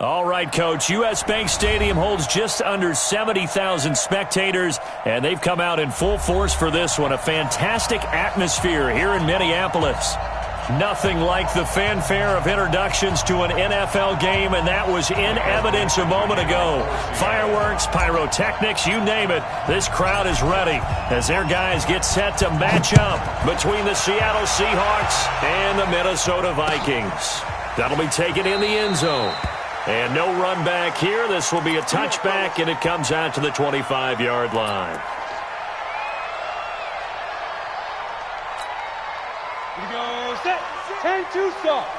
All right, Coach. U.S. Bank Stadium holds just under 70,000 spectators, and they've come out in full force for this one. A fantastic atmosphere here in Minneapolis. Nothing like the fanfare of introductions to an NFL game, and that was in evidence a moment ago. Fireworks, pyrotechnics, you name it. This crowd is ready as their guys get set to match up between the Seattle Seahawks and the Minnesota Vikings. That'll be taken in the end zone. And no run back here. This will be a touchback, and it comes out to the 25-yard line. Here we go. Set. 10-2 stop.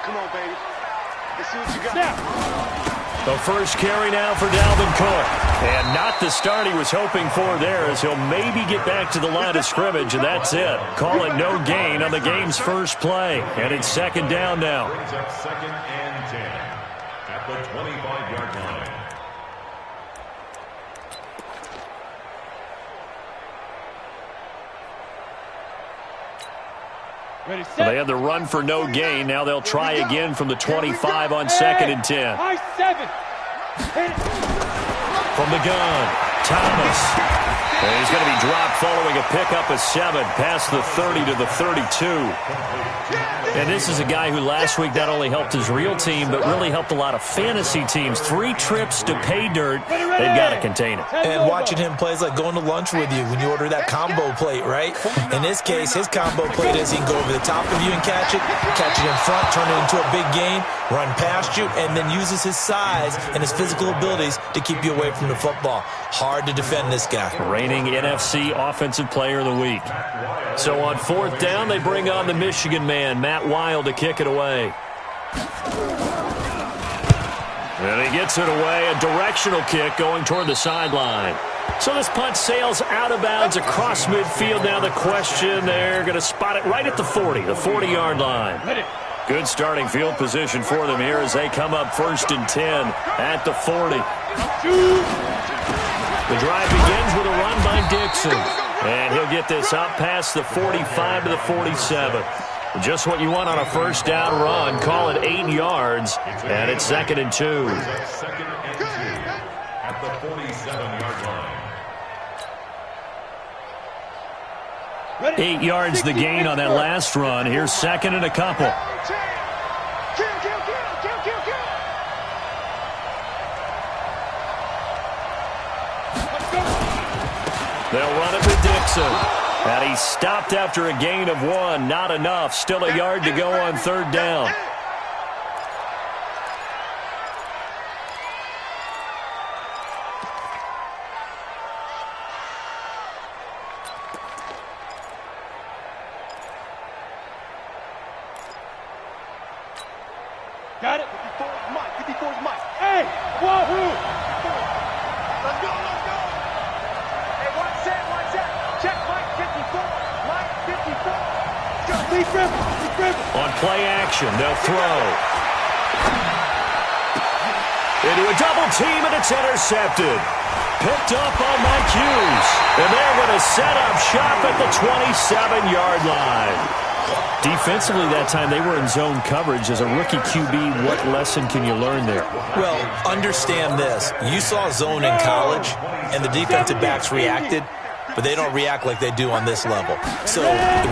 Come on, baby. Let's see what you got. Now. The first carry now for Dalvin Cook. And not the start he was hoping for there, as he'll maybe get back to the line of scrimmage, and that's it. Call it no gain on the game's first play. And it's second down now. Brings up 2nd and 10 at the 25-yard line. Ready, set. Well, they had the run for no gain. Now they'll try again from the 25 on 2nd and 10. High 7. From the gun, Thomas. And he's going to be dropped following a pickup of 7 past the 30 to the 32. And this is a guy who last week not only helped his real team, but really helped a lot of fantasy teams. 3 trips to pay dirt. They've got to contain it. And watching him play is like going to lunch with you when you order that combo plate, right? In this case, his combo plate is he can go over the top of you and catch it in front, turn it into a big gain, run past you, and then uses his size and his physical abilities to keep you away from the football. Hard to defend this guy. Reigning NFC Offensive Player of the Week. So on 4th down, they bring on the Michigan man, Matt Wild, to kick it away. And he gets it away, a directional kick going toward the sideline. So this punt sails out of bounds across midfield. Now the question, they're going to spot it right at the 40, the 40-yard line. Good starting field position for them here as they come up 1st and 10 at the 40. The drive begins with a run by Dixon. And he'll get this up past the 45 to the 47. Just what you want on a first down run. Call it 8 yards. And it's 2nd and 2. 2nd and 2 at the 47-yard line. 8 yards the gain on that last run. Here's 2nd and a couple. They'll run it with Dixon. And he stopped after a gain of 1. Not enough. Still a yard to go on 3rd down. Got it. 54's Mike. 54's Mike. Hey, wahoo! Let's go, let's go. Hey, watch that. Check Mike 54. Mike 54. Go. Lee Griffin. On play action, they'll throw. Into a double team, and it's intercepted. Picked up on Mike Hughes. And they're going to set up shop at the 27-yard line. Defensively that time, they were in zone coverage. As a rookie QB, what lesson can you learn there? Well, understand this. You saw zone in college, and the defensive backs reacted, but they don't react like they do on this level. So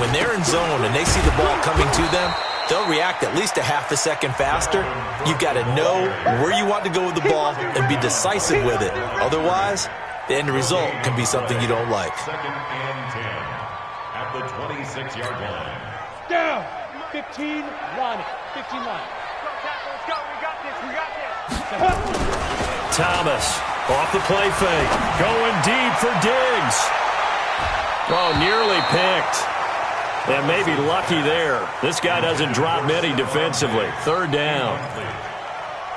when they're in zone and they see the ball coming to them, they'll react at least a half a second faster. You've got to know where you want to go with the ball and be decisive with it. Otherwise, the end result can be something you don't like. 2nd and 10 at the 26-yard line. Down. 15 line. 15 line. Let's go. We got this. Thomas off the play fake. Going deep for Diggs. Oh, nearly picked. And maybe lucky there. This guy doesn't drop many defensively. 3rd down.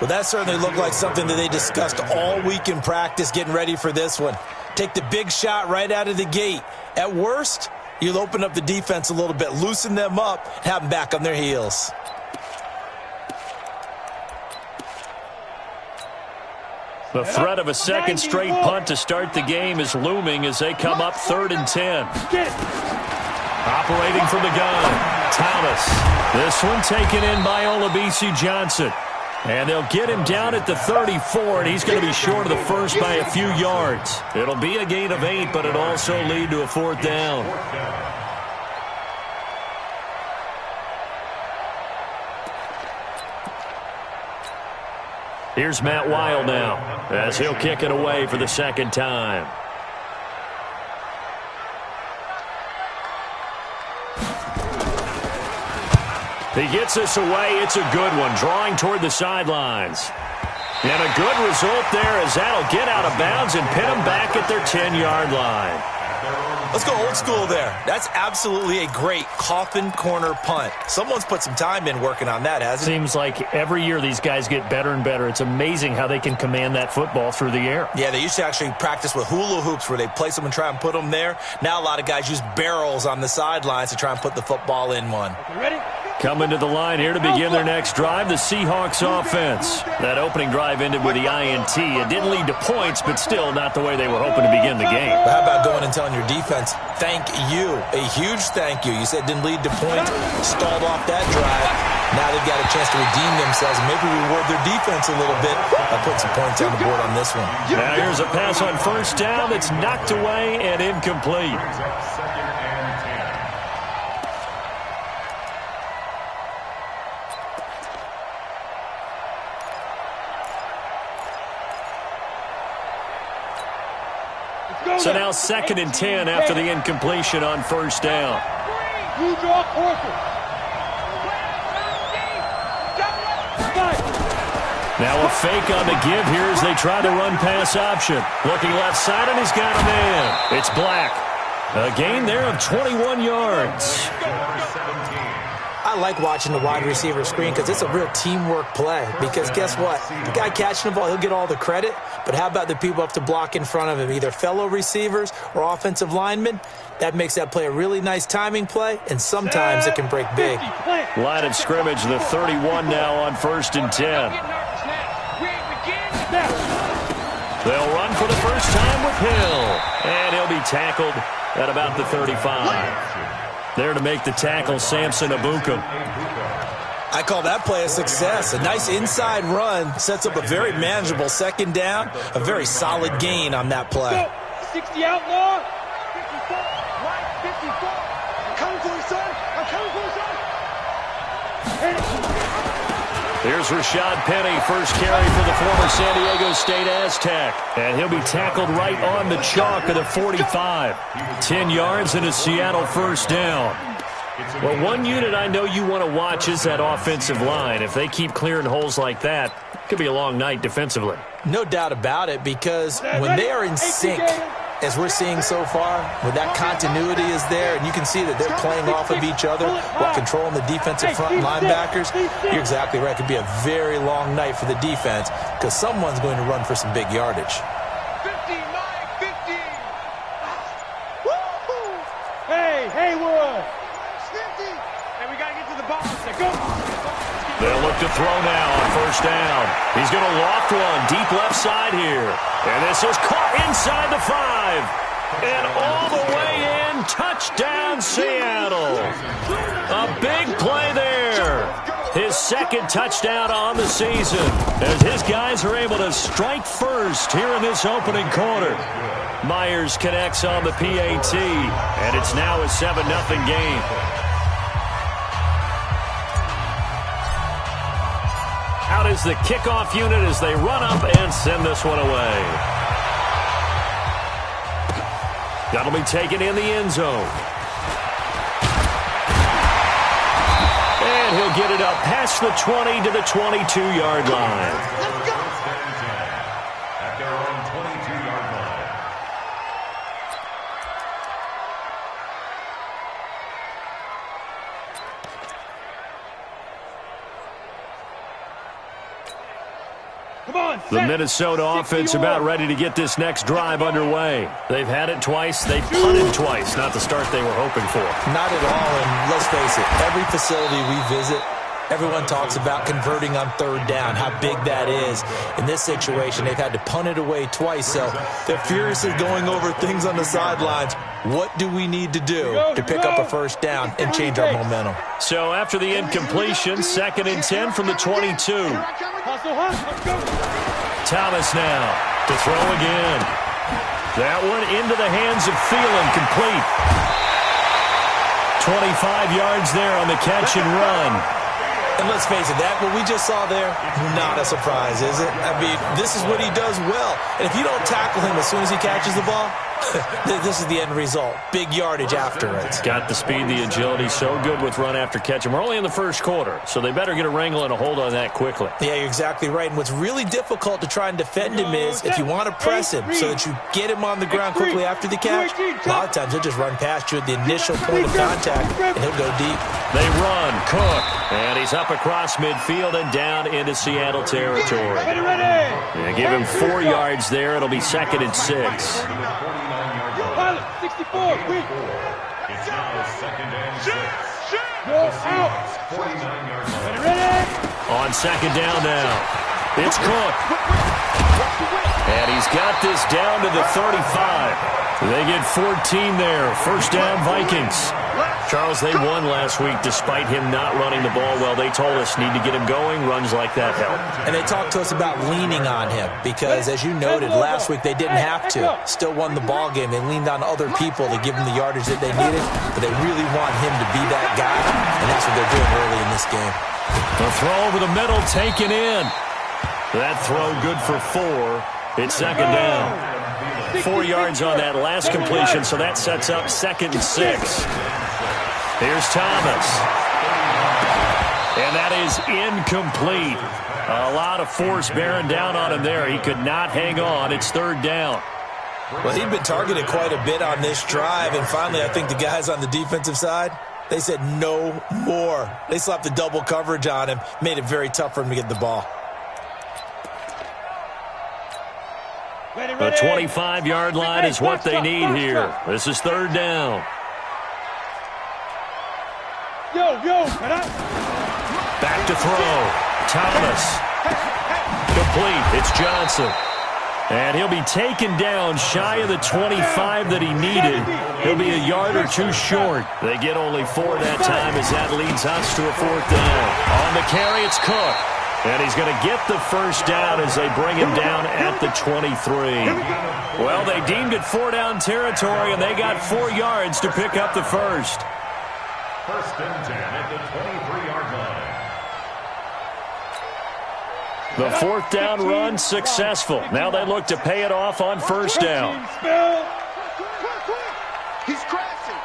Well, that certainly looked like something that they discussed all week in practice getting ready for this one. Take the big shot right out of the gate. At worst, you'll open up the defense a little bit, loosen them up, and have them back on their heels. The threat of a second straight punt to start the game is looming as they come up 3rd and 10. Operating from the gun, Thomas. This one taken in by Olabisi Johnson. And they'll get him down at the 34, and he's going to be short of the first by a few yards. It'll be a gain of 8, but it'll also lead to a 4th down. Here's Matt Weil now, as he'll kick it away for the 2nd time. He gets this away. It's a good one, drawing toward the sidelines. And a good result there as that'll get out of bounds and pin them back at their 10-yard line. Let's go old school there. That's absolutely a great coffin corner punt. Someone's put some time in working on that, hasn't it? Seems like every year these guys get better and better. It's amazing how they can command that football through the air. Yeah, they used to actually practice with hula hoops where they place them and try and put them there. Now a lot of guys use barrels on the sidelines to try and put the football in one. Ready? Coming to the line here to begin their next drive, the Seahawks offense. That opening drive ended with the INT. It didn't lead to points, but still not the way they were hoping to begin the game. But how about going and telling your defense, thank you, a huge thank you. You said it didn't lead to points, stalled off that drive. Now they've got a chance to redeem themselves and maybe reward their defense a little bit by putting some points on the board on this one. Now here's a pass on 1st down that's knocked away and incomplete. So now 2nd and 10 after the incompletion on 1st down. You draw quarter. Now a fake on the give here as they try the run-pass option. Looking left side, and he's got a man. It's Black. A gain there of 21 yards. I like watching the wide receiver screen because it's a real teamwork play. Because guess what? The guy catching the ball, he'll get all the credit. But how about the people up to block in front of him, either fellow receivers or offensive linemen? That makes that play a really nice timing play, and sometimes it can break big. Line of scrimmage, the 31 now on 1st and 10. They'll run for the first time with Hill. And he'll be tackled at about the 35. There to make the tackle, Samson Abuka. I call that play a success. A nice inside run sets up a very manageable 2nd down. A very solid gain on that play. 60 outlaw. 54, right, 54. I'm coming for you, son. I'm coming for you, son. Here's Rashad Penny, first carry for the former San Diego State Aztec. And he'll be tackled right on the chalk of the 45. 10 yards and a Seattle 1st down. Well, one unit I know you want to watch is that offensive line. If they keep clearing holes like that, it could be a long night defensively. No doubt about it, because when they are in sync, as we're seeing so far, when that continuity is there, and you can see that they're playing off of each other while controlling the defensive front linebackers, you're exactly right. It could be a very long night for the defense because someone's going to run for some big yardage. 59, 50. Hey, Haywood. 50. Hey, we got to get to the ball. Go. They'll look to throw now on 1st down. He's going to loft one deep left side here. And this is caught inside the 5. And all the way in, touchdown Seattle. A big play there. His 2nd touchdown on the season as his guys are able to strike first here in this opening quarter. Myers connects on the PAT, and it's now a 7-0 game. Out is the kickoff unit as they run up and send this one away. That'll be taken in the end zone. And he'll get it up past the 20 to the 22-yard line. Let's go. At their own 22-yard line. Come on. The Minnesota offense about ready to get this next drive underway. They've had it twice. They've punted twice. Not the start they were hoping for. Not at all, and let's face it, every facility we visit, Everyone talks about converting on third down, how big that is. In this situation, they've had to punt it away twice, so they're furiously going over things on the sidelines. What do we need to do to pick up a first down and change our momentum? So after the incompletion, 2nd and 10 from the 22. Thomas now to throw again. That one into the hands of Thielen, complete. 25 yards there on the catch and run. And let's face it, that what we just saw there, not a surprise, is it? I mean, this is what he does well. And if you don't tackle him as soon as he catches the ball, this is the end result. Big yardage afterwards. Got the speed, the agility, so good with run after catch. And we're only in the first quarter, so they better get a wrangle and a hold on that quickly. Yeah, you're exactly right. And what's really difficult to try and defend him is if you want to press him so that you get him on the ground quickly after the catch, a lot of times he'll just run past you at the initial point of contact, and he'll go deep. They run, Cook, and he's up across midfield and down into Seattle territory. Yeah, give him 4 yards there. It'll be 2nd and 6. 64, quick. It's now 2nd and 6. Go out. 49 yards line. Ready? On 2nd down now, it's Cook. And he's got this down to the 35. They get 14 there. First down, Vikings. Charles, they won last week despite him not running the ball well. They told us need to get him going. Runs like that help. And they talked to us about leaning on him because, as you noted, last week they didn't have to. Still won the ball game. They leaned on other people to give them the yardage that they needed, but they really want him to be that guy, and that's what they're doing early in this game. The throw over the middle taken in. That throw good for 4. It's 2nd down. 4 yards on that last completion, so that sets up 2nd and 6. Here's Thomas. And that is incomplete. A lot of force bearing down on him there. He could not hang on. It's 3rd down. Well, he'd been targeted quite a bit on this drive, and finally I think the guys on the defensive side, they said no more. They slapped the double coverage on him, made it very tough for him to get the ball. The 25-yard line is what they need here. This is 3rd down. Back to throw. Thomas. Complete. It's Johnson. And he'll be taken down shy of the 25 that he needed. He'll be a yard or 2 short. They get only 4 that time as that leads us to a 4th down. On the carry, it's Cook. And he's going to get the first down as they bring him down at the 23. Well, they deemed it 4-down territory, and they got 4 yards to pick up the first. 1st and 10 at the 23-yard line. The 4th down run successful. Now they look to pay it off on 1st down. He's crashing.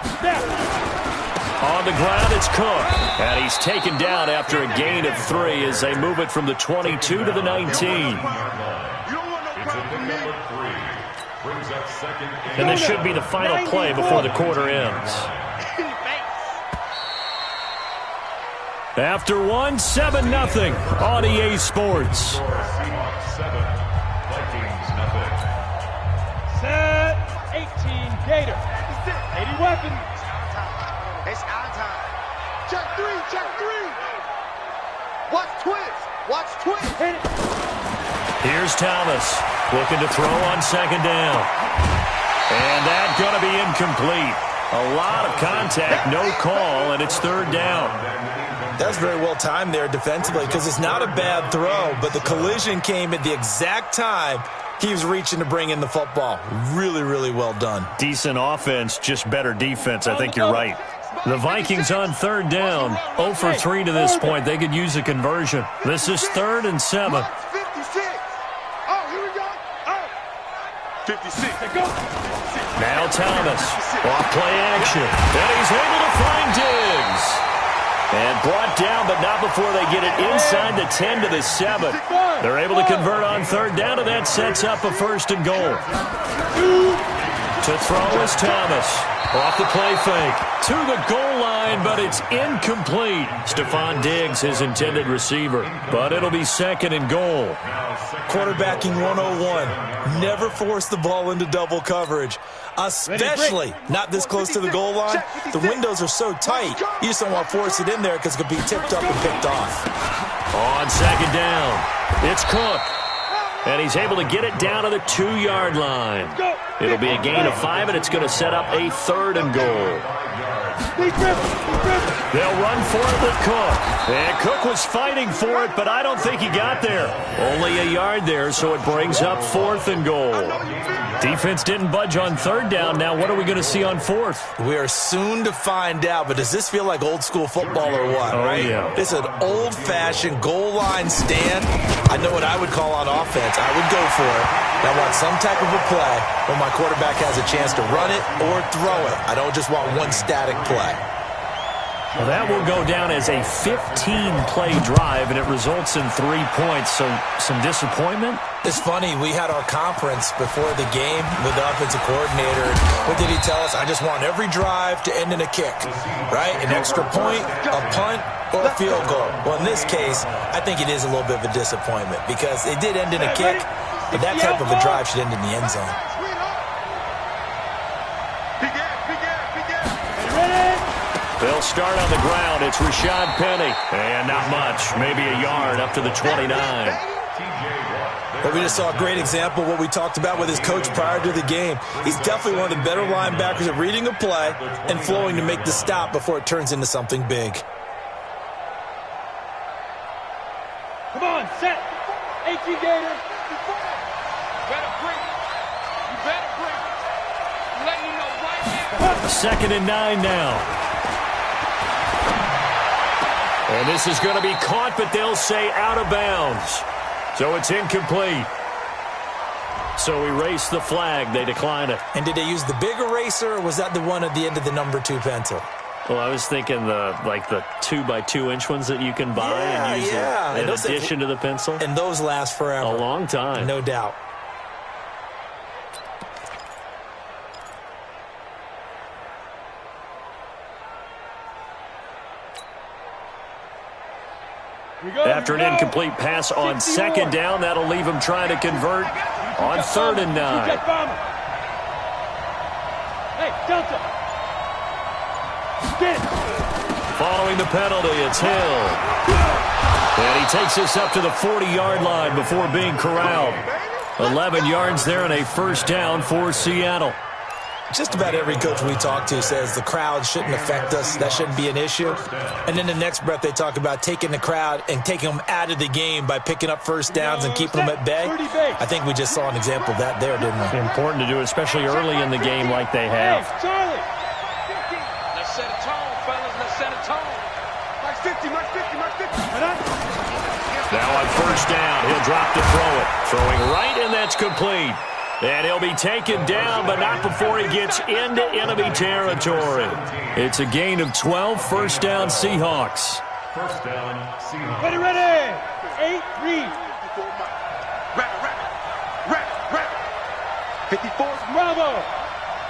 On the ground, it's Cook. And he's taken down after a gain of 3 as they move it from the 22 to the 19. It's a pickup of 3. Brings up 2nd and And this should be the final play before the quarter ends. After 1, 7-0 on EA Sports. Seahawks 7, Vikings nothing. Set. 18, Gator. 80 weapons. It's our time. Check 3, check 3. Watch twist. Watch twist. Hit it. Here's Thomas looking to throw on 2nd down. And that's going to be incomplete. A lot of contact, no call, and it's 3rd down. That's very well timed there defensively because it's not a bad throw, but the collision came at the exact time he was reaching to bring in the football. Really, really well done. Decent offense, just better defense. I think you're right. The Vikings on 3rd down, 0 for 3 to this point. They could use a conversion. This is 3rd and 7. 56. Oh, here we go. Oh. 56. Go. Now Thomas, off play action, and he's able to find Diggs. And brought down, but not before they get it inside the 10 to the 7. They're able to convert on 3rd down, and that sets up a 1st and goal. To throw is Thomas. Off the play fake. To the goal line, but it's incomplete. Stephon Diggs, his intended receiver. But it'll be 2nd and goal. Quarterbacking 101. Never force the ball into double coverage. Especially not this close to the goal line. The windows are so tight, you just don't want to force it in there because it could be tipped up and picked off. On 2nd down, it's Cook. And he's able to get it down to the 2-yard line. It'll be a gain of 5, and it's going to set up a 3rd and goal. They'll run for it with Cook. And Cook was fighting for it, but I don't think he got there. Only a yard there, so it brings up 4th and goal. Defense didn't budge on 3rd down. Now what are we going to see on 4th? We are soon to find out, but does this feel like old school football or what, right? Yeah. It's an old-fashioned goal line stand. I know what I would call on offense. I would go for it. I want some type of a play when my quarterback has a chance to run it or throw it. I don't just want one static play. Well, that will go down as a 15-play drive, and it results in 3 points. So some disappointment? It's funny. We had our conference before the game with the offensive coordinator. What did he tell us? I just want every drive to end in a kick, right? An extra point, a punt, or a field goal. Well, in this case, I think it is a little bit of a disappointment because it did end in a kick, but that type of a drive should end in the end zone. They'll start on the ground. It's Rashad Penny. And not much. Maybe a yard up to the 29. But we just saw a great example of what we talked about with his coach prior to the game. He's definitely one of the better linebackers at reading a play and flowing to make the stop before it turns into something big. Come on, set. 18 Gators. Better break. You better break. I'm letting you know right now. 2nd and 9 now. And this is going to be caught, but they'll say out of bounds. So it's incomplete. So erase the flag. They decline it. And did they use the big eraser, or was that the one at the end of the number 2 pencil? Well, I was thinking the 2x2-inch ones that you can buy and use in addition to the pencil. And those last forever. A long time. No doubt. After an incomplete pass on 2nd down, that'll leave him trying to convert on 3rd and 9. Hey, Delta. Following the penalty, it's Hill. And he takes this up to the 40-yard line before being corralled. 11 yards there and a 1st down for Seattle. Just about every coach we talk to says the crowd shouldn't affect us. That shouldn't be an issue. And then the next breath they talk about taking the crowd and taking them out of the game by picking up 1st downs and keeping them at bay. I think we just saw an example of that there, didn't we? Important to do, especially early in the game like they have. Hey, Charlie. Let's set a tone, fellas. Let's set a tone. Mark 50, Mark 50, Mark 50. Now on 1st down, he'll drop to throw it. Throwing right, and that's complete. And he'll be taken down, but not before he gets into enemy territory. It's a gain of 12, 1st down Seahawks. 1st down Seahawks. Ready, ready. 8, read. Rap. 54. Bravo.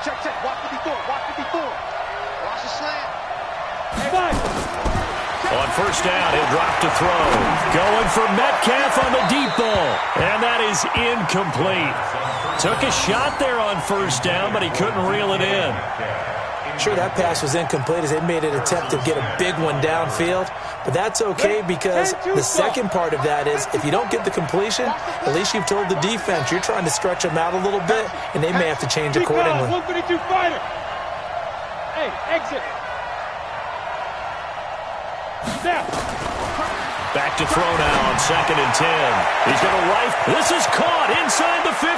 Check. Watch 54. Watch 54. Watch the slant. 5. On 1st down, he'll drop to throw. Going for Metcalf on the deep ball. And that is incomplete. Took a shot there on 1st down, but he couldn't reel it in. Sure, that pass was incomplete as they made an attempt to get a big one downfield. But that's okay because the second part of that is if you don't get the completion, at least you've told the defense you're trying to stretch them out a little bit, and they may have to change accordingly. 152 fighter. Hey, exit. Snap. Back to throw now on 2nd and 10. He's going to rifle. This is caught inside the 15.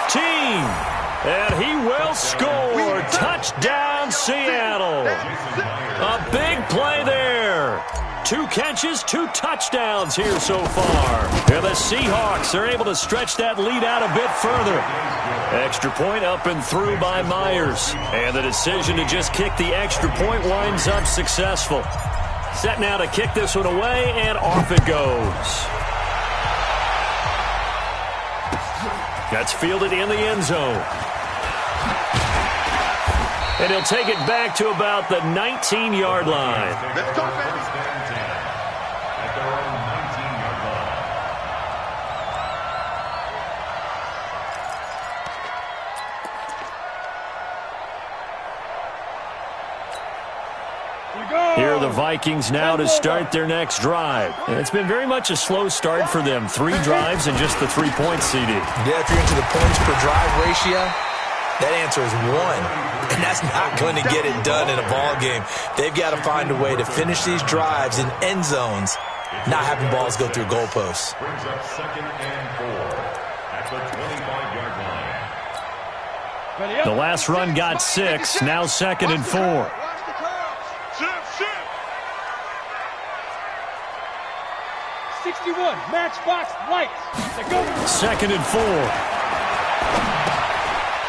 And he will score. Touchdown, Seattle. A big play there. 2 catches, 2 touchdowns here so far. And the Seahawks are able to stretch that lead out a bit further. Extra point up and through by Myers. And the decision to just kick the extra point winds up successful. Set now to kick this one away, and off it goes. That's fielded in the end zone. And he'll take it back to about the 19-yard line. Let's go, baby. At their own 19-yard line. Here are the Vikings now to start their next drive. And it's been very much a slow start for them. 3 drives and just the 3 points, CD. Yeah, if you're into the points per drive ratio, that answer is 1. And that's not going to get it done in a ball game. They've got to find a way to finish these drives in end zones, not having balls go through goalposts. Brings up 2nd and 4 at the 25-yard line. The last run got 6, now 2nd and 4. Shift, shift. 61, matchbox lights. They go. 2nd and 4.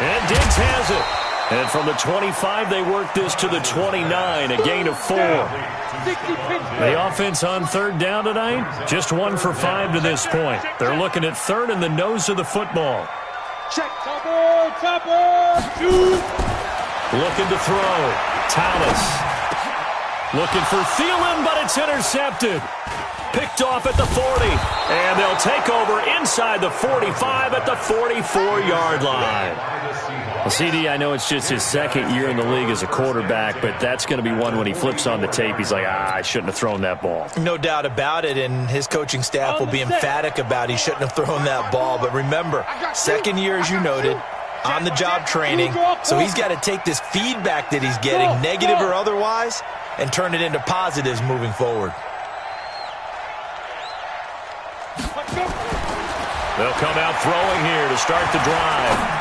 And Diggs has it. And from the 25, they work this to the 29, a gain of 4. 60 pins. The offense on 3rd down tonight, just 1 for 5 to this point. They're looking at 3rd and the nose of the football. Check. Topper. Shoot. Looking to throw. Thomas. Looking for Thielen, but it's intercepted. Picked off at the 40. And they'll take over inside the 45 at the 44-yard line. Well, CD, I know it's just his 2nd year in the league as a quarterback, but that's going to be one when he flips on the tape. He's like, I shouldn't have thrown that ball. No doubt about it, and his coaching staff will be emphatic about he shouldn't have thrown that ball. But remember, 2nd year, as you noted, on-the-job training, so he's got to take this feedback that he's getting, negative or otherwise, and turn it into positives moving forward. They'll come out throwing here to start the drive.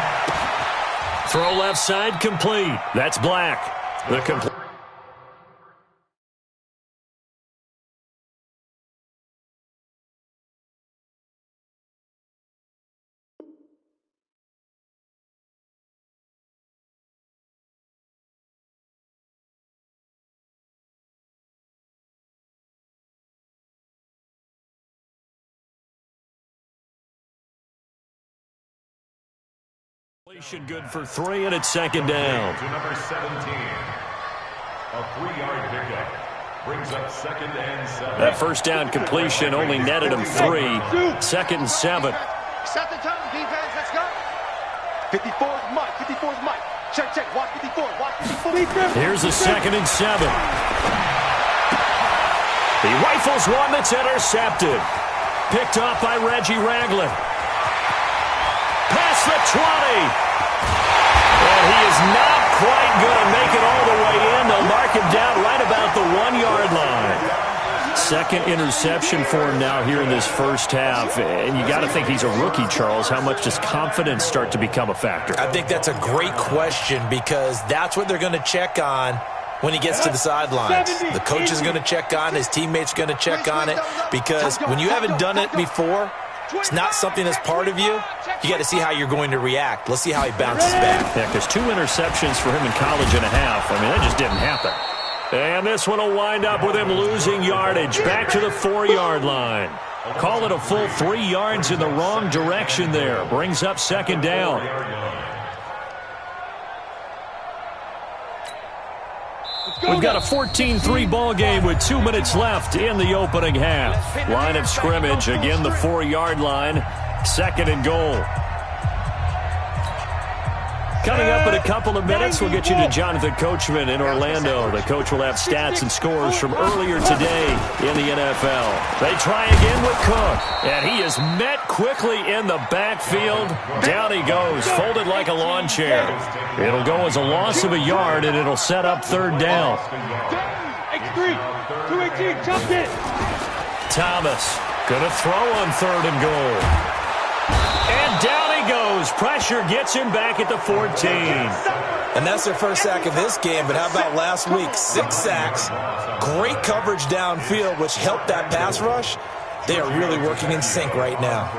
Throw left side complete. That's Black. The complete. Good for 3, and it's 2nd down. To number 17. A 3-yard pickup. Brings up 2nd and 7. That first down completion only netted him 3. 2nd and 7. Set the tone, defense. Let's go. 54 is Mike. 54 is Mike. Check, check. Watch 54. Watch 54. Here's a 2nd and 7. He rifles one that's intercepted. Picked off by Reggie Ragland. Past the 20. And he is not quite going to make it all the way in. They'll mark him down right about the 1-yard line. 2nd interception for him now here in this first half. And you got to think he's a rookie, Charles. How much does confidence start to become a factor? I think that's a great question because that's what they're going to check on when he gets to the sidelines. The coach is going to check on, his teammates are going to check on it, because when you haven't done it before, it's not something that's part of you. You got to see how you're going to react. Let's see how he bounces back. Yeah, because 2 interceptions for him in college and a half. I mean, that just didn't happen. And this one will wind up with him losing yardage back to the 4-yard line. Call it a full 3 yards in the wrong direction there. Brings up 2nd down. We've got a 14-3 ball game with 2 minutes left in the opening half. Line of scrimmage, again the 4-yard line. 2nd and goal. Coming up in a couple of minutes, we'll get you to Jonathan Coachman in Orlando. The coach will have stats and scores from earlier today in the NFL. They try again with Cook, and he is met quickly in the backfield. Down he goes, folded like a lawn chair. It'll go as a loss of a yard, and it'll set up 3rd down. X3, 218, jump it. Thomas going to throw on 3rd and goal. And down he goes. Pressure gets him back at the 14. And that's their first sack of this game, but how about last week? 6 sacks, great coverage downfield, which helped that pass rush. They are really working in sync right now.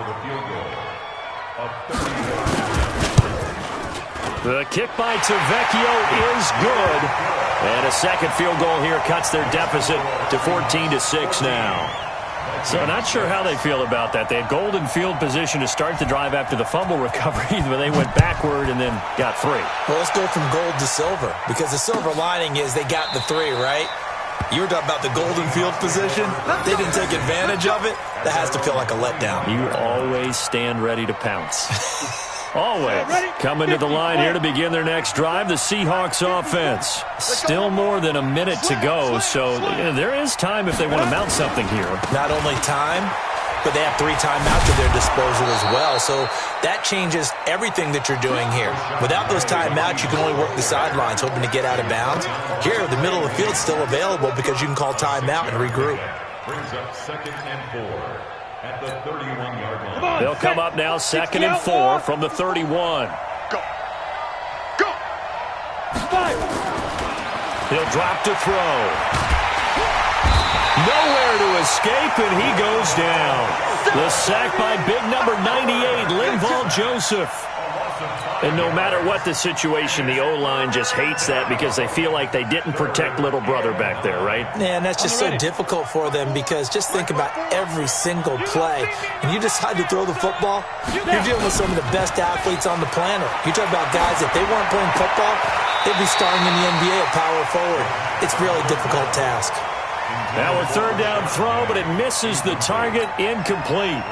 The kick by Tavecchio is good. And a second field goal here cuts their deficit to 14-6 now. So not sure how they feel about that. They had golden field position to start the drive after the fumble recovery, but they went backward and then got 3. Well, let's go from gold to silver, because the silver lining is they got the 3, right? You were talking about the golden field position. They didn't take advantage of it. That has to feel like a letdown. You always stand ready to pounce. Always. Coming to the line here to begin their next drive, the Seahawks offense. Still more than a minute to go, so there is time if they want to mount something here. Not only time, but they have 3 timeouts at their disposal as well, so that changes everything that you're doing here. Without those timeouts, you can only work the sidelines, hoping to get out of bounds. Here, the middle of the field's still available because you can call timeout and regroup. Brings up 2nd and 4 at the 31-yard line. They'll come up now 2nd and 4 from the 31. Go. Go. 5. He'll drop to throw. Nowhere to escape, and he goes down. The sack by big number 98, Linval Joseph. And no matter what the situation, the O-line just hates that because they feel like they didn't protect little brother back there, right? Yeah, and that's just so difficult for them because just think about every single play. And you decide to throw the football, you're dealing with some of the best athletes on the planet. You talk about guys, if they weren't playing football, they'd be starring in the NBA at power forward. It's a really difficult task. Now a 3rd down throw, but it misses the target, incomplete.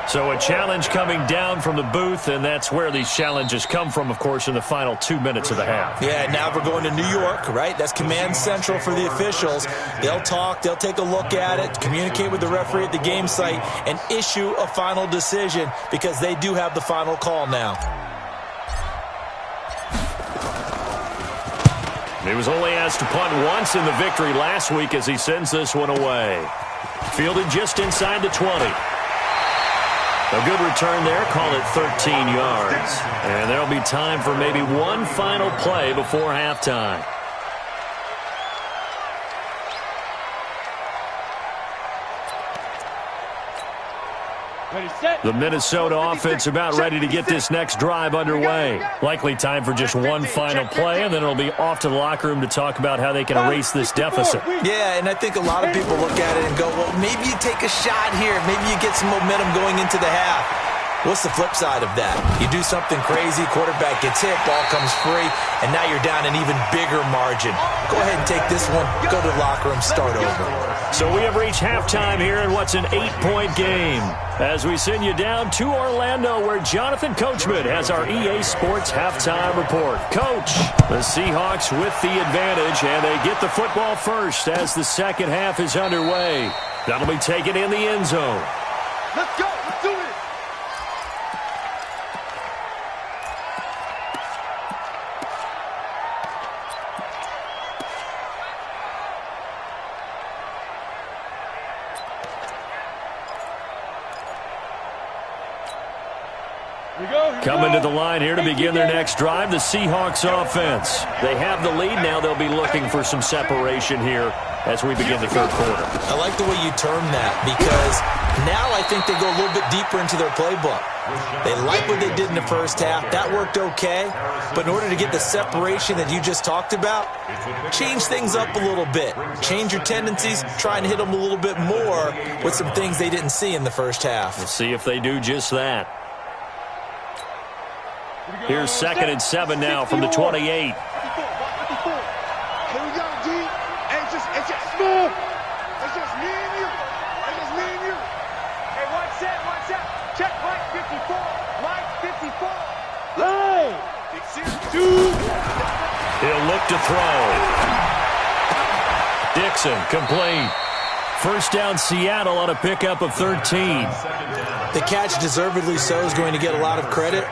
So a challenge coming down from the booth, and that's where these challenges come from, of course, in the final 2 minutes of the half. Yeah, now we're going to New York, right? That's command central for the officials. They'll talk, they'll take a look at it, communicate with the referee at the game site, and issue a final decision because they do have the final call now. He was only asked to punt once in the victory last week as he sends this one away. Fielded just inside the 20. A good return there, call it 13 yards. And there'll be time for maybe one final play before halftime. The Minnesota offense about ready to get this next drive underway. Likely time for just one final play, and then it'll be off to the locker room to talk about how they can erase this deficit. Yeah, and I think a lot of people look at it and go, well, maybe you take a shot here. Maybe you get some momentum going into the half. What's the flip side of that? You do something crazy, quarterback gets hit, ball comes free, and now you're down an even bigger margin. Go ahead and take this one, go to the locker room, start over. So we have reached halftime here in what's an 8-point game. As we send you down to Orlando, where Jonathan Coachman has our EA Sports halftime report. Coach, the Seahawks with the advantage, and they get the football first as the second half is underway. That'll be taken in the end zone. Let's go. Let's do it. Coming to the line here to begin their next drive, the Seahawks offense. They have the lead. Now they'll be looking for some separation here as we begin the third quarter. I like the way you term that because now I think they go a little bit deeper into their playbook. They like what they did in the first half. That worked okay. But in order to get the separation that you just talked about, change things up a little bit. Change your tendencies. Try and hit them a little bit more with some things they didn't see in the first half. We'll see if they do just that. Here's 2nd and 7 now from the 28. Here we go, G. It's just smooth. It's just me and you. It's just me and you. Hey, one set. Check Mike 54. Mike 54. Line. He'll look to throw. Dixon, complete. First down, Seattle on a pickup of 13. The catch, deservedly so, is going to get a lot of credit.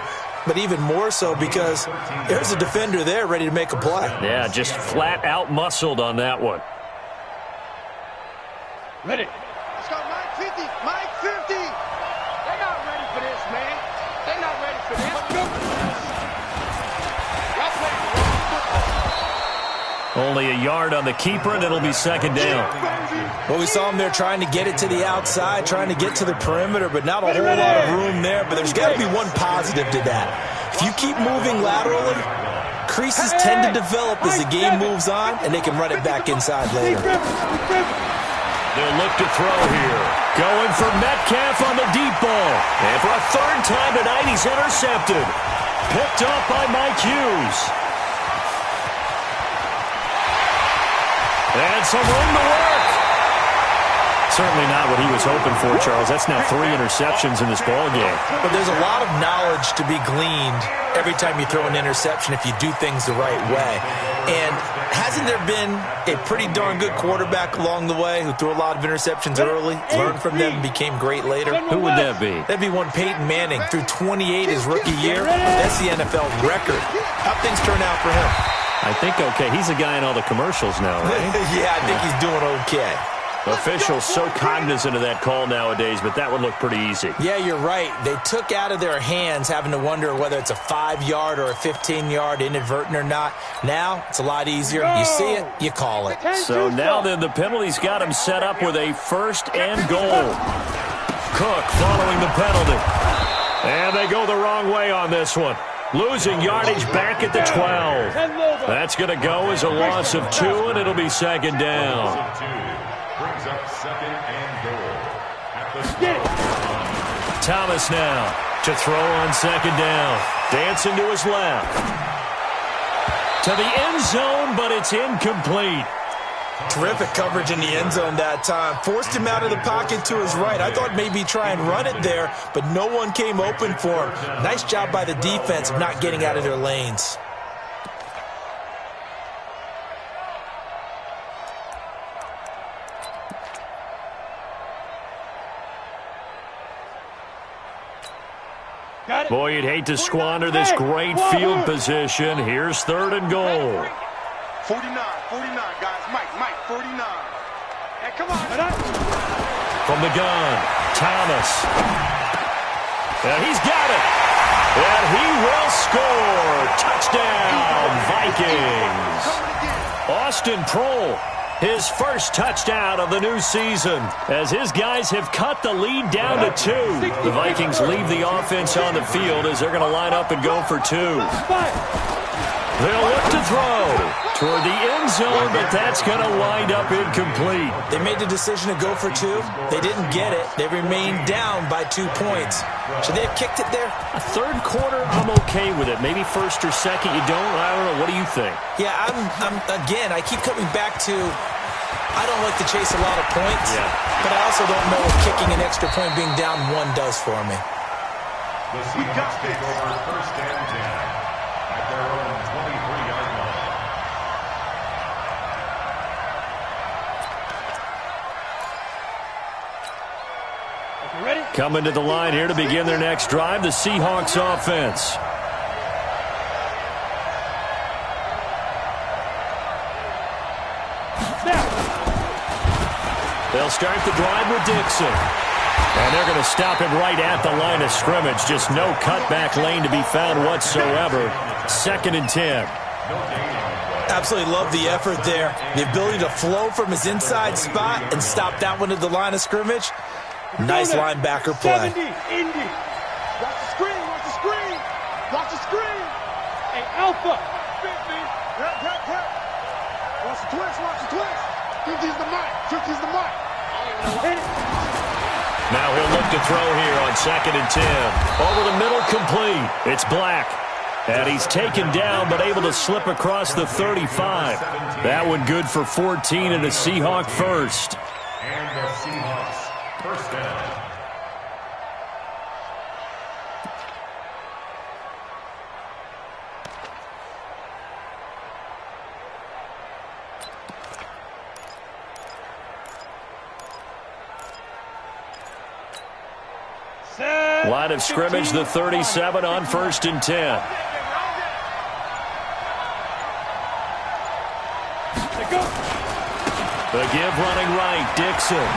But even more so because there's a defender there ready to make a play. Yeah, just flat out muscled on that one. Ready. Let's go, Mike 50. Mike 50. They're not ready for this, man. They're not ready for this. Let's go. Y'all playing football. Only a yard on the keeper, and it'll be second down. Well, we saw him there trying to get it to the outside, trying to get to the perimeter, but not a whole lot of room there. But there's got to be one positive to that. If you keep moving laterally, creases tend to develop as the game moves on, and they can run it back inside later. They'll look to throw here. Going for Metcalf on the deep ball. And for a third time tonight, he's intercepted. Picked off by Mike Hughes. And some room to work. Certainly not what he was hoping for, Charles. That's now 3 interceptions in this ballgame. But there's a lot of knowledge to be gleaned every time you throw an interception if you do things the right way. And hasn't there been a pretty darn good quarterback along the way who threw a lot of interceptions early, learned from them, and became great later? Who would that be? That'd be one Peyton Manning. Threw 28 his rookie year. That's the NFL record. How'd things turn out for him? I think okay. He's a guy in all the commercials now, right? Yeah, I think he's doing okay. Officials so cognizant of that call nowadays, but that would look pretty easy. Yeah, you're right. They took out of their hands having to wonder whether it's a 5-yard or a 15-yard, inadvertent or not. Now, it's a lot easier. You see it, you call it. So now then, the penalty's got him set up with a 1st and goal. Cook following the penalty. And they go the wrong way on this one. Losing yardage back at the 12. That's going to go as a loss of 2, and it'll be 2nd down. Brings up 2nd and goal at the Thomas now to throw on 2nd down. Dancing to his left. To the end zone, but it's incomplete. Terrific coverage in the end zone that time. Forced him out of the pocket to his right. I thought maybe try and run it there, but no one came open for him. Nice job by the defense of not getting out of their lanes. Boy, you'd hate to squander this great field position. Here's 3rd and goal. 49, guys. Mike, 49. Hey, come on. From the gun, Thomas. And he's got it. And he will score. Touchdown, Vikings. Austin Proehl, his first touchdown of the new season, as his guys have cut the lead down to 2. The Vikings leave the offense on the field as they're going to line up and go for 2. They'll look to throw toward the end zone, but that's going to wind up incomplete. They made the decision to go for 2. They didn't get it. They remained down by 2 points. Should they have kicked it there? A 3rd quarter, I'm okay with it. Maybe 1st or 2nd, you don't. I don't know. What do you think? Yeah, again, I keep coming back to I don't like to chase a lot of points, but I also don't know if kicking an extra point being down 1 does for me. The Seahawks take over 1st and 10 at their own 23-yard line. Ready? Coming to the line here to begin their next drive, the Seahawks offense. They'll start the drive with Dixon. And they're going to stop him right at the line of scrimmage. Just no cutback lane to be found whatsoever. 2nd and 10. Absolutely love the effort there. The ability to flow from his inside spot and stop that one at the line of scrimmage. Nice linebacker play. 70, Indy. Watch the screen, watch the screen. Watch the screen. Hey, Alpha. 50. Yep. Watch the twist, watch the twist. 50's the mic, 50's the mic. Hit it. Now he'll look to throw here on 2nd and 10. Over the middle, complete. It's Black. And he's taken down, but able to slip across the 35. That one good for 14 and a Seahawk first. And the Seahawks 1st down. Line of scrimmage, the 37 on 1st and 10. The give running right, Dixon.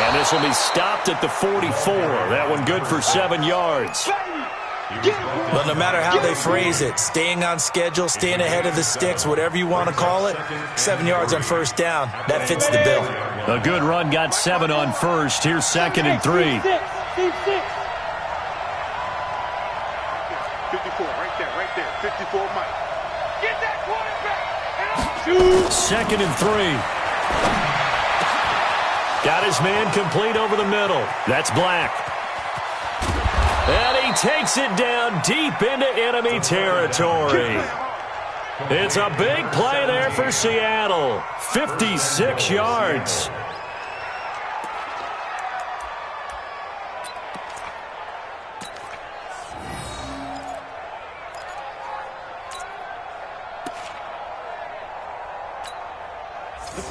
And this will be stopped at the 44. That one good for 7 yards. But no matter how they phrase it, staying on schedule, staying ahead of the sticks, whatever you want to call it, 7 yards on 1st down. That fits the bill. A good run got 7 on 1st. Here's 2nd and 3. 54, right there. 54, Mike. Get that quarterback. 2nd and 3. Got his man complete over the middle. That's Black. And he takes it down deep into enemy territory. It's a big play there for Seattle. 56 yards.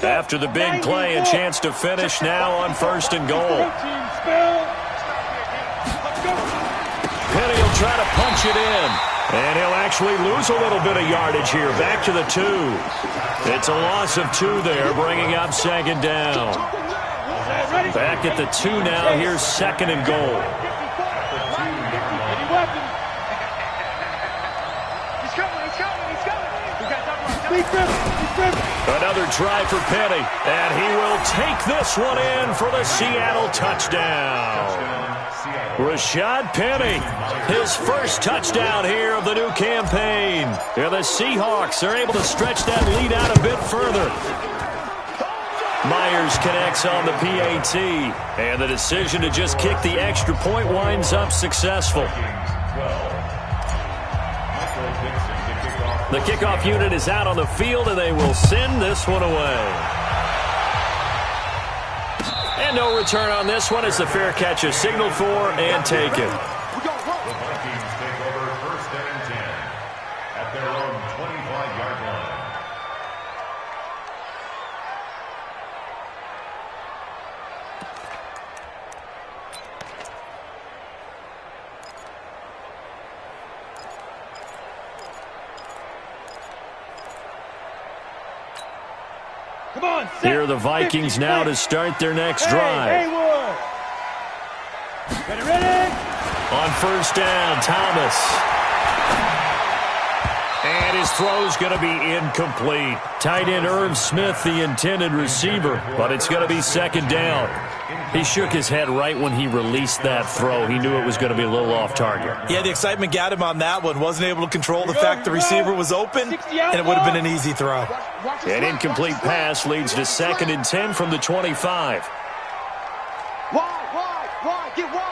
After the big play, a chance to finish now on 1st and goal. Penny will try to punch it in. And he'll actually lose a little bit of yardage here. Back to the 2. It's a loss of 2 there, bringing up 2nd down. Back at the 2 now. Here's 2nd and goal. Another try for Penny, and he will take this one in for the Seattle touchdown. Rashad Penny, his first touchdown here of the new campaign. And the Seahawks are able to stretch that lead out a bit further. Myers connects on the PAT, and the decision to just kick the extra point winds up successful. The kickoff unit is out on the field, and they will send this one away. And no return on this one as the fair catch is signaled for and taken. The Vikings take over 1st and 10 at their own 25-yard line. Come on, Here are the Vikings now to start their next drive. Ready? On 1st down, Thomas. And his throw's going to be incomplete. Tight end Irv Smith, the intended receiver, but it's going to be 2nd down. He shook his head right when he released that throw. He knew it was going to be a little off target. Yeah, the excitement got him on that one. Wasn't able to control the fact the receiver was open, and it would have been an easy throw. An incomplete pass leads to 2nd and 10 from the 25. Wide, get wide.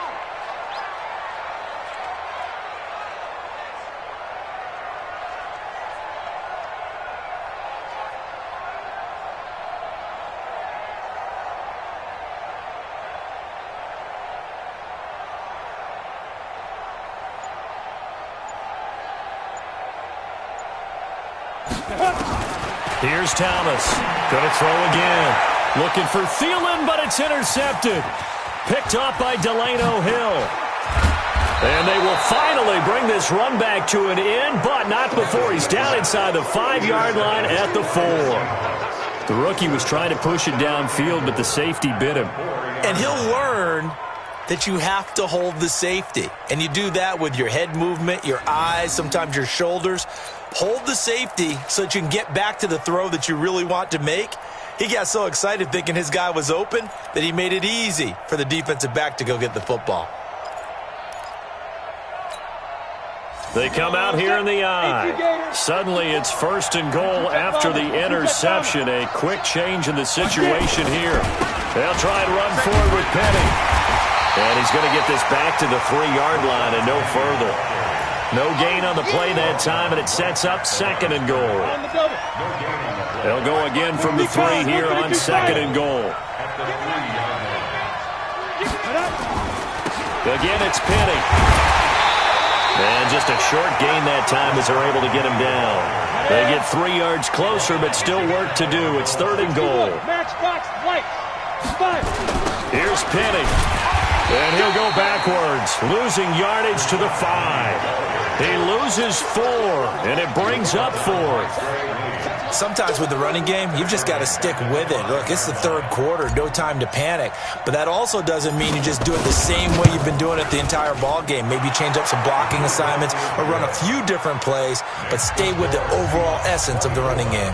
Here's Thomas. Going to throw again. Looking for Thielen, but it's intercepted. Picked off by Delano Hill. And they will finally bring this run back to an end, but not before he's down inside the 5-yard line at the 4. The rookie was trying to push it downfield, but the safety bit him. And he'll learn that you have to hold the safety. And you do that with your head movement, your eyes, sometimes your shoulders. Hold the safety so that you can get back to the throw that you really want to make. He got so excited thinking his guy was open that he made it easy for the defensive back to go get the football. They come out here in the eye. Suddenly it's 1st and goal after the interception. A quick change in the situation here. They'll try and run forward with Penny. And he's going to get this back to the 3-yard line and no further. No gain on the play that time, and it sets up 2nd and goal. They'll go again from the 3 here on 2nd and goal. Again, it's Penny. And just a short gain that time as they're able to get him down. They get 3 yards closer, but still work to do. It's 3rd and goal. Here's Penny. And he'll go backwards, losing yardage to the 5. He loses 4, and it brings up 4th. Sometimes with the running game, you've just got to stick with it. Look, it's the 3rd quarter, no time to panic. But that also doesn't mean you just do it the same way you've been doing it the entire ball game. Maybe change up some blocking assignments or run a few different plays, but stay with the overall essence of the running game.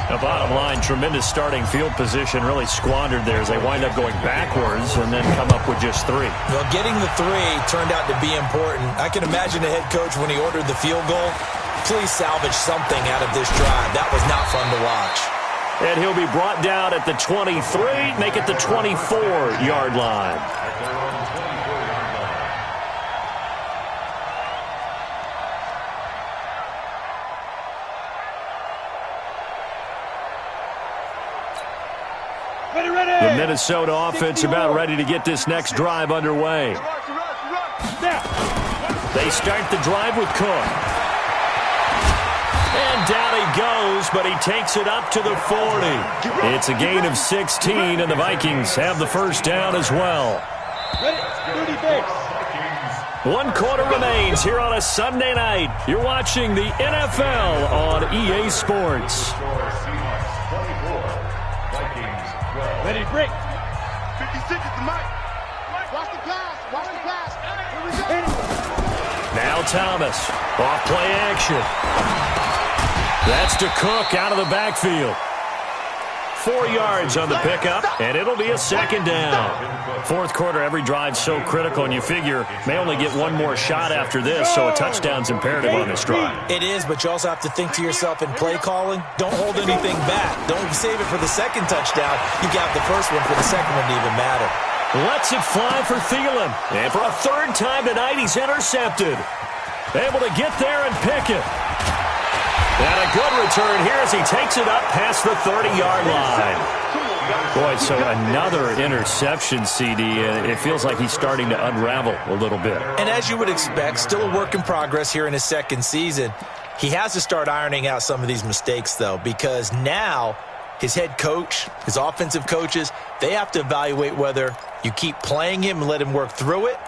The bottom line, tremendous starting field position, really squandered there as they wind up going backwards and then come up with just 3. Well, getting the 3 turned out to be important. I can imagine the head coach when he ordered the field goal. Please salvage something out of this drive. That was not fun to watch. And he'll be brought down at the 23, make it the 24-yard line. At their own 24-yard line. The Minnesota offense about ready to get this next drive underway. They start the drive with Cook. And down he goes, but he takes it up to the 40. It's a gain of 16, and the Vikings have the first down as well. 1 quarter remains here on a Sunday night. You're watching the NFL on EA Sports. Ready, break. 56 is the mic. Watch the pass. Watch the pass. Here we go. Now Thomas. Off play action. That's to Cook out of the backfield. 4 yards on the pickup, and it'll be a second down. Fourth quarter, every drive's so critical, and you figure may only get one more shot after this, so a touchdown's imperative on this drive. It is, but you also have to think to yourself in play calling, don't hold anything back. Don't save it for the second touchdown. You got the first one for the second one to even matter. Lets it fly for Thielen, and for a third time tonight, he's intercepted. Able to get there and pick it. And a good return here as he takes it up past the 30-yard line. Boy, so another interception, CD. It feels like he's starting to unravel a little bit. And as you would expect, still a work in progress here in his second season. He has to start ironing out some of these mistakes, though, because now his head coach, his offensive coaches, they have to evaluate whether you keep playing him and let him work through it,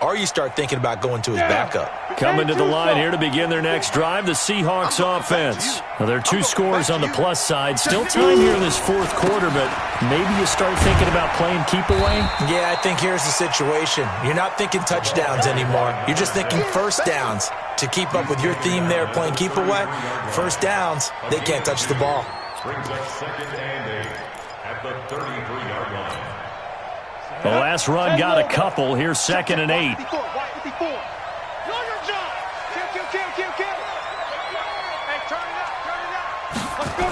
or you start thinking about going to his backup. Coming to the line here to begin their next drive, the Seahawks offense. Now, there are 2 scores on the plus side. Still time here in this fourth quarter, but maybe you start thinking about playing keep away? Yeah, I think here's the situation. You're not thinking touchdowns anymore. You're just thinking first downs. To keep up with your theme there, playing keep away, first downs, they can't touch the ball. Brings up 2nd and 8 at the 33-yard line. The last run got a couple. Here's 2nd and 8. 54. Know your job. Kill. Hey, turn it up. Let's go.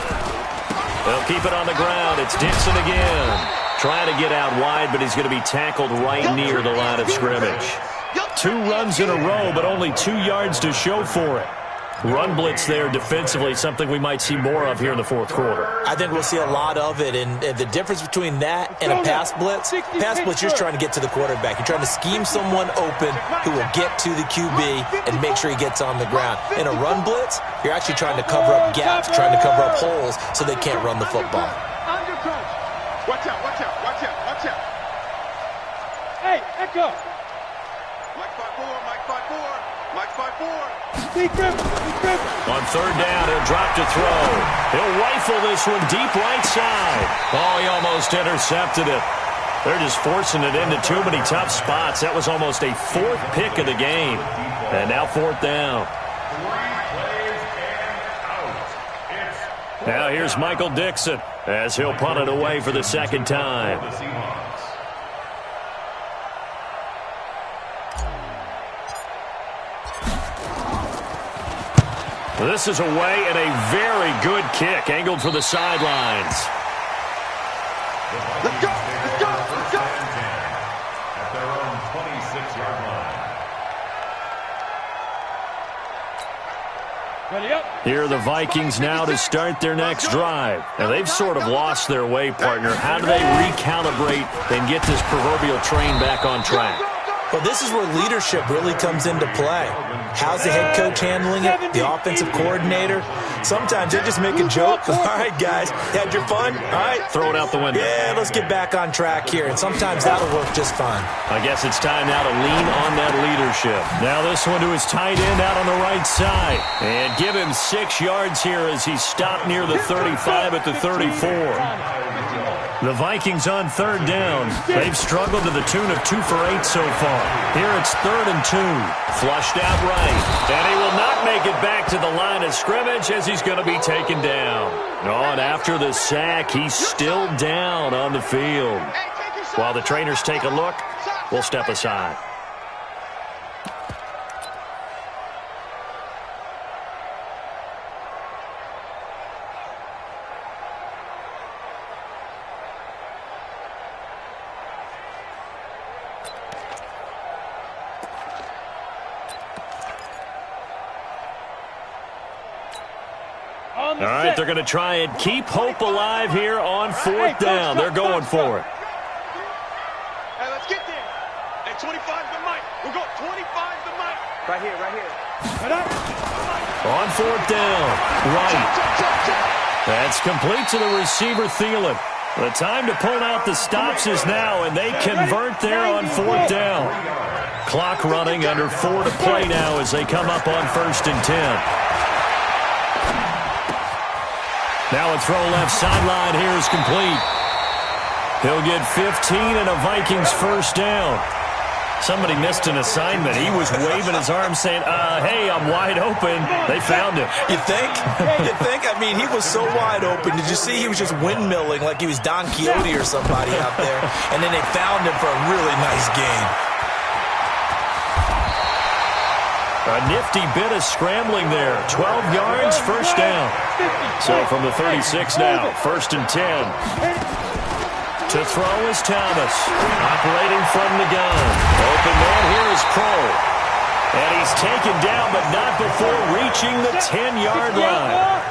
They'll keep it on the ground. It's Dixon again. Trying to get out wide, but he's going to be tackled right near the line of scrimmage. 2 runs in a row, but only 2 yards to show for it. Run blitz there defensively, something we might see more of here in the fourth quarter. I think we'll see a lot of it, and the difference between that and a pass blitz, you're just trying to get to the quarterback. You're trying to scheme someone open who will get to the QB and make sure he gets on the ground. In a run blitz, you're actually trying to cover up gaps, trying to cover up holes so they can't run the football. Watch out. Hey, Echo. Mike 5-4. On third down, he'll drop to throw. He'll rifle this one deep right side. Oh, he almost intercepted it. They're just forcing it into too many tough spots. That was almost a 4th pick of the game. And now 4th down. 3 plays and out. Now here's Michael Dixon as he'll punt it away for the second time. This is away and a very good kick angled for the sidelines. Let's go. At their own 26-yard line. Ready up. Here are the Vikings now to start their next drive. Now, they've sort of lost their way, partner. How do they recalibrate and get this proverbial train back on track? Well, this is where leadership really comes into play. How's the head coach handling it? The offensive coordinator? Sometimes they just make a joke. All right, guys, had your fun? All right. Throw it out the window. Yeah, let's get back on track here. And sometimes that'll work just fine. I guess it's time now to lean on that leadership. Now this one to his tight end out on the right side. And give him 6 yards here as he stopped near the 35 at the 34. The Vikings on third down. They've struggled to the tune of 2 for 8 so far. Here it's 3rd and 2. Flushed out right. And he will not make it back to the line of scrimmage as he's going to be taken down. Oh, and after the sack, he's still down on the field. While the trainers take a look, we'll step aside. All right, they're going to try and keep hope alive here on fourth down. They're going for it. Hey, let's get there. Hey, 25's the mic. We'll go 25's the mic. Right here, right here. On fourth down, right. That's complete to the receiver, Thielen. The time to pull out the stops is now, and they convert there on fourth down. Clock running, under 4 to play now as they come up on 1st and 10. Now a throw left sideline here is complete. He'll get 15 and a Vikings first down. Somebody missed an assignment. He was waving his arms saying, hey, I'm wide open. They found him. You think? You think? I mean, he was so wide open. Did you see he was just windmilling like he was Don Quixote or somebody out there? And then they found him for a really nice game. A nifty bit of scrambling there. 12 yards, first down. So from the 36 now, 1st and 10. To throw is Thomas, operating from the gun. Open man here is Kroll. And he's taken down, but not before reaching the 10-yard line.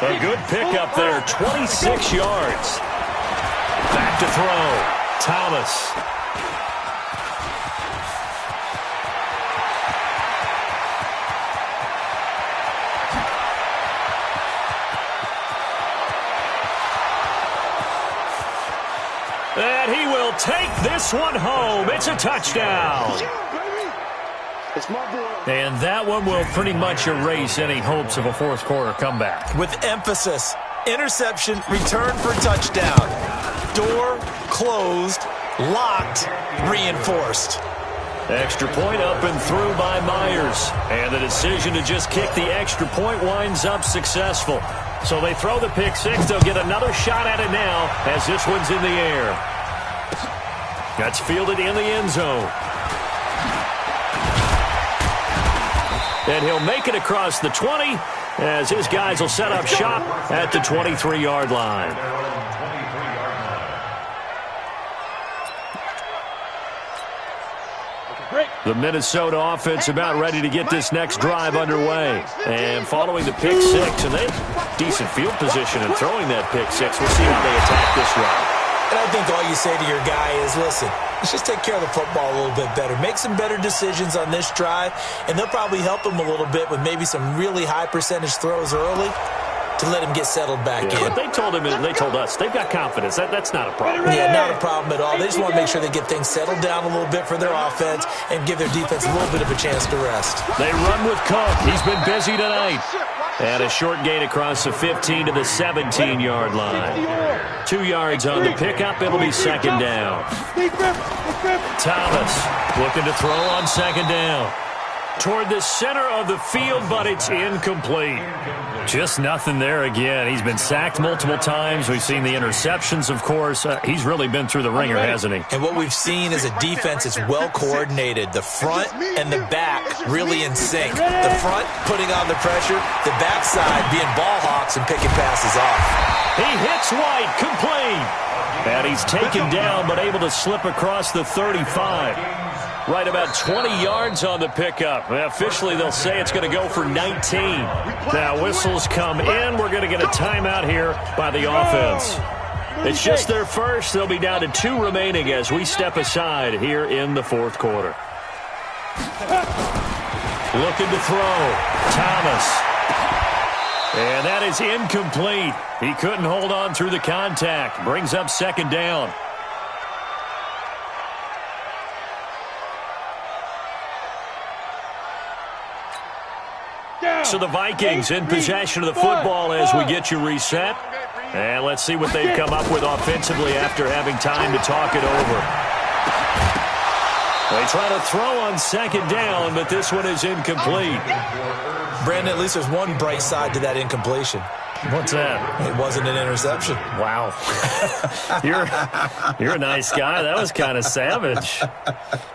A good pickup there, 26 yards. Back to throw, Thomas. And he will take this one home. It's a touchdown. And that one will pretty much erase any hopes of a fourth quarter comeback. With emphasis, interception, return for touchdown. Door closed, locked, reinforced. Extra point up and through by Myers. And the decision to just kick the extra point winds up successful. So they throw the pick six. They'll get another shot at it now as this one's in the air. That's fielded in the end zone. And he'll make it across the 20 as his guys will set up shop at the 23-yard line. The Minnesota offense about ready to get this next drive underway. And following the pick six, and they have decent field position in throwing that pick six. We'll see how they attack this drive. And I think all you say to your guy is, listen, let's just take care of the football a little bit better. Make some better decisions on this drive, and they'll probably help him a little bit with maybe some really high percentage throws early to let him get settled back in. But they told him, and they told us, they've got confidence. That's not a problem. Yeah, not a problem at all. They just want to make sure they get things settled down a little bit for their offense and give their defense a little bit of a chance to rest. They run with Cook. He's been busy tonight. And a short gain across the 15 to the 17-yard line. 2 yards on the pickup. It'll be second down. Thomas looking to throw on second down. Toward the center of the field, but it's incomplete. Just nothing there again. He's been sacked multiple times. We've seen the interceptions, of course. He's really been through the ringer, hasn't he? And what we've seen is a defense that's well coordinated. The front and the back really in sync. The front putting on the pressure, the backside being ball hawks and picking passes off. He hits White, complete. And he's taken down, but able to slip across the 35. Right about 20 yards on the pickup. Officially, they'll say it's going to go for 19. Now, whistles come in. We're going to get a timeout here by the offense. It's just their first. They'll be down to 2 remaining as we step aside here in the fourth quarter. Looking to throw. Thomas. And that is incomplete. He couldn't hold on through the contact. Brings up second down. So the Vikings in possession of the football as we get you reset. And let's see what they've come up with offensively after having time to talk it over. They try to throw on second down, but this one is incomplete. Brandon, at least there's one bright side to that incompletion. What's that? It wasn't an interception. Wow. You're a nice guy. That was kind of savage.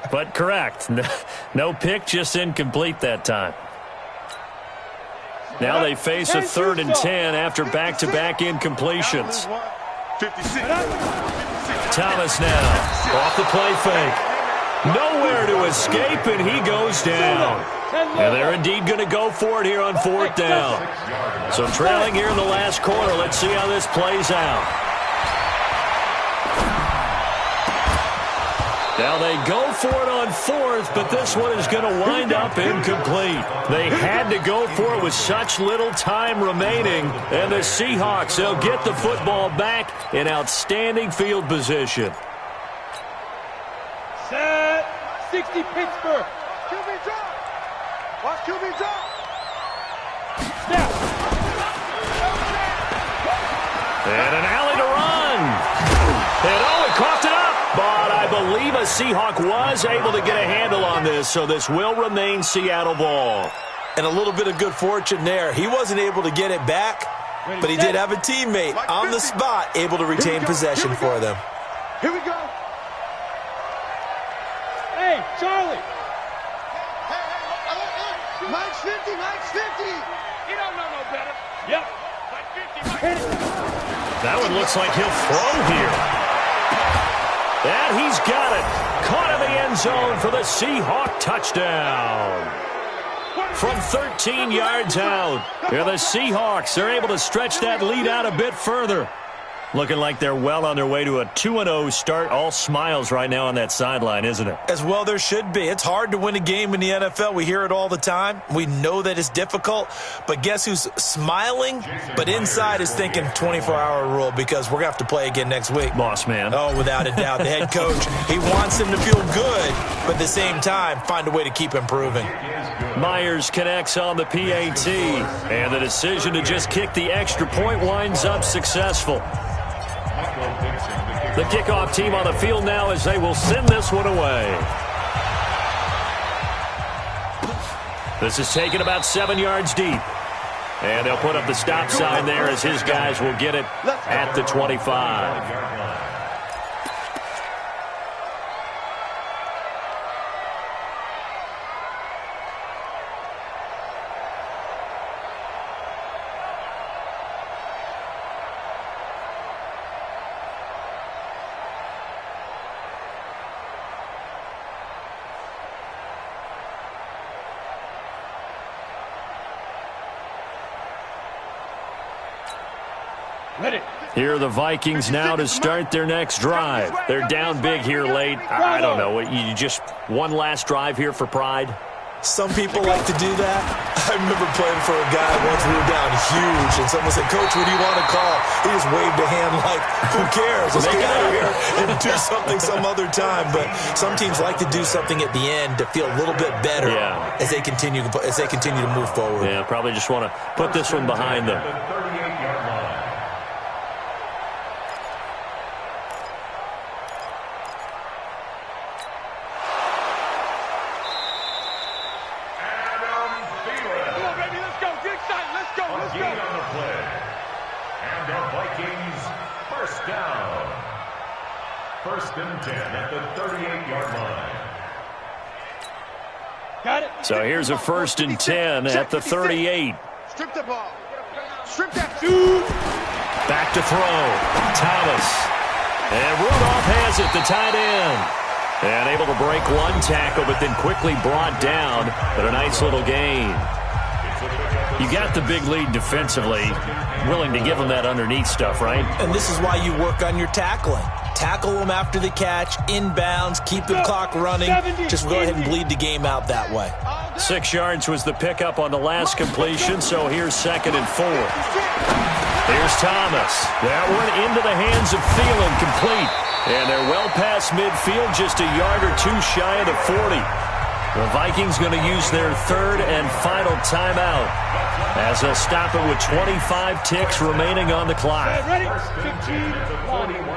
But correct. No pick, just incomplete that time. Now they face a 3rd and 10 after back-to-back incompletions. Thomas now off the play fake. Nowhere to escape, and he goes down. And they're indeed going to go for it here on 4th down. So trailing here in the last quarter. Let's see how this plays out. Now they go for it on fourth, but this one is going to wind up incomplete. They had to go for it with such little time remaining. And the Seahawks, they'll get the football back in outstanding field position. Set. 60 Pittsburgh. QB drop. Watch QB drop. Snap. And an alley to run. And oh, it coughed it up. But I believe a Seahawk was able to get a handle on this, so this will remain Seattle ball. And a little bit of good fortune there. He wasn't able to get it back, but he did have a teammate on the spot able to retain possession for them. Here we go. Hey, Charlie. Hey, Mike's 50, Mike's 50. He don't know no better. Yep. Mike 50, Mike Hit 50. it. That one looks like he'll throw here. And he's got it. Caught in the end zone for the Seahawk touchdown. From 13 yards out. Here the Seahawks, they're able to stretch that lead out a bit further. Looking like they're well on their way to a 2-0 start. All smiles right now on that sideline, isn't it? As well there should be. It's hard to win a game in the NFL. We hear it all the time. We know that it's difficult. But guess who's smiling? But inside is thinking 24-hour rule because we're going to have to play again next week. Boss man. Oh, without a doubt. The head coach, he wants him to feel good, but at the same time, find a way to keep improving. Myers connects on the PAT. And the decision to just kick the extra point winds up successful. The kickoff team on the field now as they will send this one away. This is taken about 7 yards deep. And they'll put up the stop sign there as his guys will get it at the 25. Here are the Vikings now to start their next drive. They're down big here late. I don't know. You just one last drive here for pride? Some people like to do that. I remember playing for a guy once we were down huge, and someone said, "Coach, what do you want to call?" He just waved a hand like, "Who cares? Let's get out of here and do something some other time." But some teams like to do something at the end to feel a little bit better as they continue to move forward. Yeah, probably just want to put this one behind them. First and 10 at the 38-yard line. Got it. So here's a first and 10 at the 38. Strip the ball. Strip that dude. Back to throw. Thomas. And Rudolph has it, the tight end. And able to break one tackle, but then quickly brought down. But a nice little gain. You got the big lead defensively. Willing to give them that underneath stuff, right? And this is why you work on your tackling. Tackle them after the catch, inbounds, keep the clock running. Just go ahead and bleed the game out that way. 6 yards was the pickup on the last completion, so here's 2nd and 4. Here's Thomas. That one into the hands of Thielen, complete. And they're well past midfield, just a yard or two shy of the 40. The Vikings going to use their third and final timeout as they'll stop it with 25 ticks remaining on the clock. Ready? 15, 41.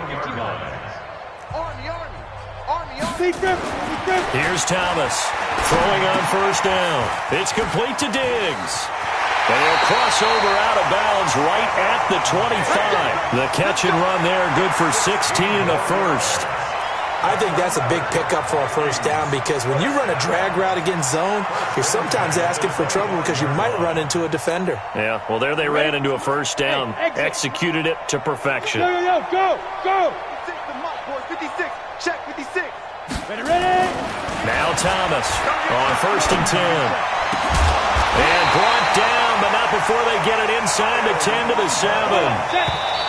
Here's Thomas throwing on first down. It's complete to Diggs. And he'll cross over out of bounds right at the 25. The catch and run there, good for 16 and a first. I think that's a big pickup for a first down because when you run a drag route against zone, you're sometimes asking for trouble because you might run into a defender. Yeah, well, there they ran into a first down. Executed it to perfection. Go. 56. Check 56. Ready. Now Thomas on first and 10. And brought down, but not before they get it inside the 10 to the 7.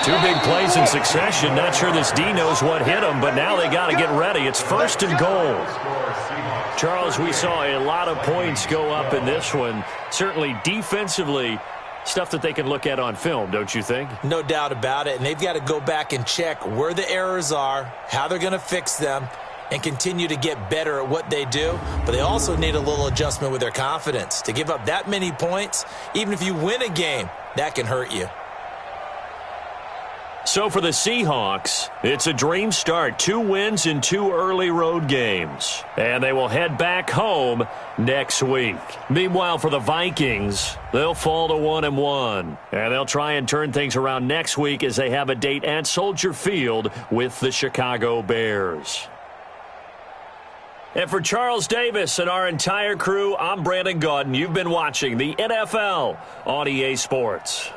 Two big plays in succession. Not sure this D knows what hit them, but now they got to get ready. It's 1st and goal. Charles, we saw a lot of points go up in this one. Certainly defensively, stuff that they can look at on film, don't you think? No doubt about it, and they've got to go back and check where the errors are, how they're going to fix them, and continue to get better at what they do. But they also need a little adjustment with their confidence. To give up that many points, even if you win a game, that can hurt you. So for the Seahawks, it's a dream start. 2 wins in 2 early road games. And they will head back home next week. Meanwhile, for the Vikings, they'll fall to 1-1. And they'll try and turn things around next week as they have a date at Soldier Field with the Chicago Bears. And for Charles Davis and our entire crew, I'm Brandon Gaudin. You've been watching the NFL on EA Sports.